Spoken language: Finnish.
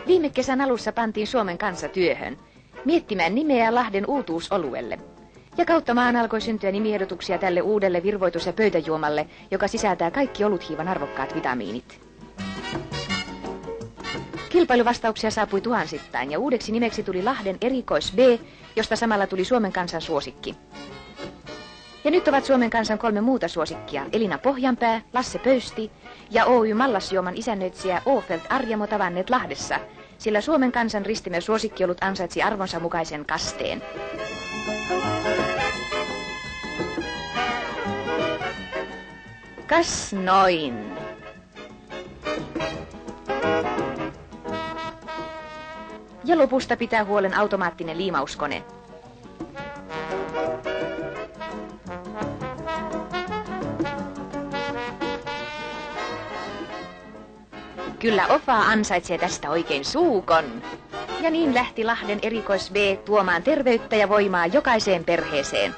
Viime kesän alussa pantiin Suomen kansa työhön, miettimään nimeä Lahden uutuusoluelle. Ja kautta maan alkoi syntyä nimiehdotuksia tälle uudelle virvoitus- ja pöytäjuomalle, joka sisältää kaikki oluthiivan arvokkaat vitamiinit. Kilpailuvastauksia saapui tuhansittain ja uudeksi nimeksi tuli Lahden erikois B, josta samalla tuli Suomen kansan suosikki. Ja nyt ovat Suomen kansan 3 muuta suosikkia: Elina Pohjanpää, Lasse Pöysti ja Oy Mallasjuoman isännöitsijä Åfeldt Arjamo tavanneet Lahdessa, sillä Suomen kansan ristimä suosikkiolut ansaitsi arvonsa mukaisen kasteen. Kas noin. Ja lopusta pitää huolen automaattinen liimauskone. Kyllä Ofa ansaitsee tästä oikein suukon. Ja niin lähti Lahden erikois B tuomaan terveyttä ja voimaa jokaiseen perheeseen.